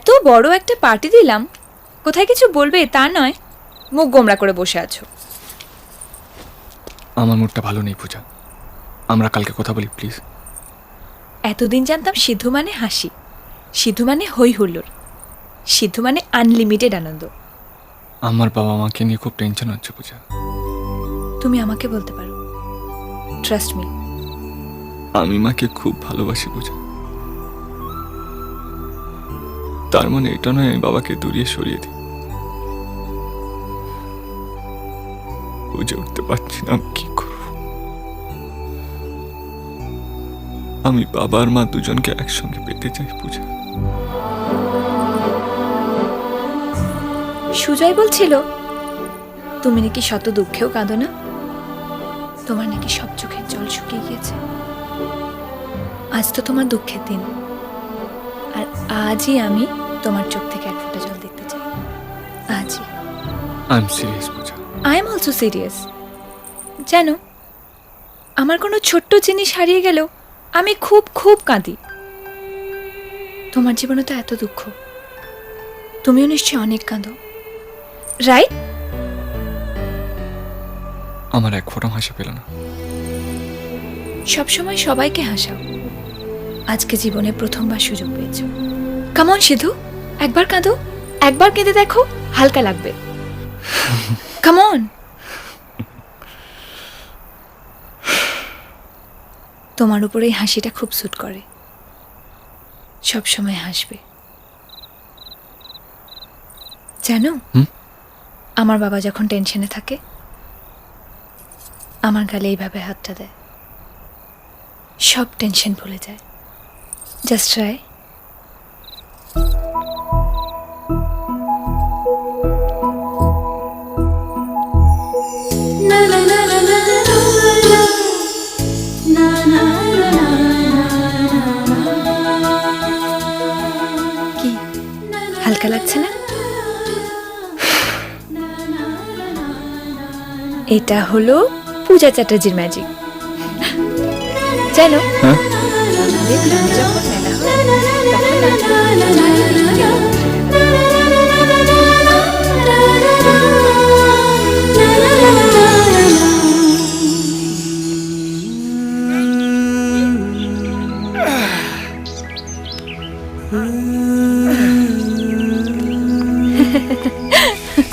এত বড় একটা পার্টি দিলাম, কোথায় কিছু বলবে তা নয়, মুখ গোমড়া করে বসে আছো। আমার মুডটা ভালো নেই পূজা, আমরা কালকে কথা বলি প্লিজ। এতদিন জানতাম সিধু মানে হাসি, সিধু মানে হই হুল্লোড়, সিধু মানে আনলিমিটেড আনন্দ। আমার বাবা মাকে নিয়ে খুব টেনশন হচ্ছে পূজা। তুমি আমাকে বলতে পারো, ট্রাস্ট মি। আমি মাকে খুব ভালোবাসি পূজা, তার মানে এটা নয় আমি বাবাকে দূরিয়ে সরিয়ে দিই। বুঝে উঠতে পারছি না আমি কি করব। আমি বাবা আর মা দুজনকে একসঙ্গে পেতে চাই পূজা। সুজয় বলছিল তুমি নাকি শত দুঃখেও কাঁদো না, তোমার নাকি সব চোখের জল শুকিয়ে গিয়েছে। আজ তো তোমার দুঃখের দিন, আর আজই আমি তোমার চোখ থেকে এক ফোঁটা জল দেখতে চাই, আজই। I am serious Puja. I am also serious. জানো, আমার কোনো ছোট্ট জিনিস হারিয়ে গেলেও আমি খুব খুব কাঁদি। তোমার জীবনে তো এত দুঃখ, তুমিও নিশ্চয়ই অনেক কাঁদো, রাইট? আমার এক ফোঁটা হাসি পেল না। সবসময় সবাইকে হাসাও, আজকে জীবনে প্রথমবার সুযোগ পেয়েছো। কাম অন সিধু, একবার কাঁদো, একবার কেঁদে দেখো, হালকা লাগবে। Come on. তোমার উপরে এই হাসিটা খুব স্যুট করে, সবসময় হাসবে। জানো, আমার বাবা যখন টেনশনে থাকে আমার গালে এইভাবে হাতটা দেয়, সব টেনশন ভুলে যায়। Just try. কি হালকা লাগছে না? এটা হলো পূজা চ্যাটার্জির ম্যাজিক, জানো? আমাদের গ্রামে যখন মেলা হয়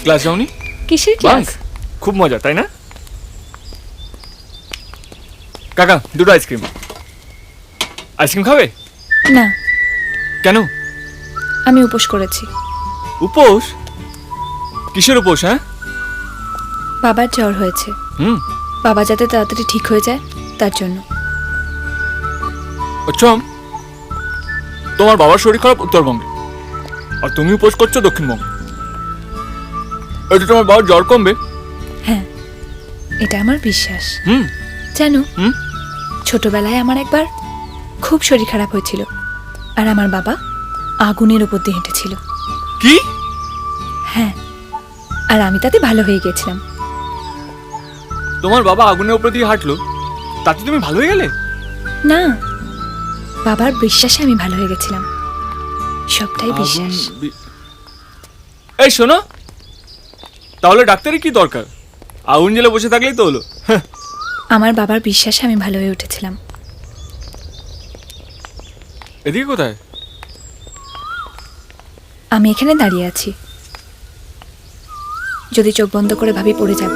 ক্লাস যাওনি? কিসের ক্লাস? খুব মজা তাই না? কাকা দুটো আইসক্রিম। আইসক্রিম খাবে? না, কেন? আমি উপোস করেছি। উপোস? কিসের উপোস? হ্যাঁ, বাবার জ্বর হয়েছে, বাবা যাতে তাড়াতাড়ি ঠিক হয়ে যায় তার জন্য। আচ্ছা, তোমার বাবার শরীর খারাপ উত্তরবঙ্গে, আর তুমি উপোস করছো দক্ষিণবঙ্গে। এটা তোমার বাবার জ্বর কমবে? হ্যাঁ, এটা আমার বিশ্বাস। হুম জানো, হুম ছোটবেলায় আমার একবার খুব শরীর খারাপ হয়েছিল, আর আমার বাবা আগুনের উপর দিয়ে হেঁটেছিল। কি? হ্যাঁ, আর আমি তাতে ভালো হয়ে গেছিলাম। তোমার বাবা আগুনের উপর দিয়ে হাঁটলো, তাতে তুমি ভালো হয়ে গেলে? না, বাবার বিশ্বাসে আমি ভালো হয়ে গেছিলাম, সবটাই বিশ্বাস। এই শোনো, তাহলে ডাক্তারের কি দরকার? আগুন জ্বেলে বসে থাকলেই তো হলো। আমার বাবার বিশ্বাসে আমি ভালো হয়ে উঠেছিলাম। এদিকে কোথায়? আমি এখানে দাঁড়িয়ে আছি, যদি চোখ বন্ধ করে ভাবি পড়ে যাব।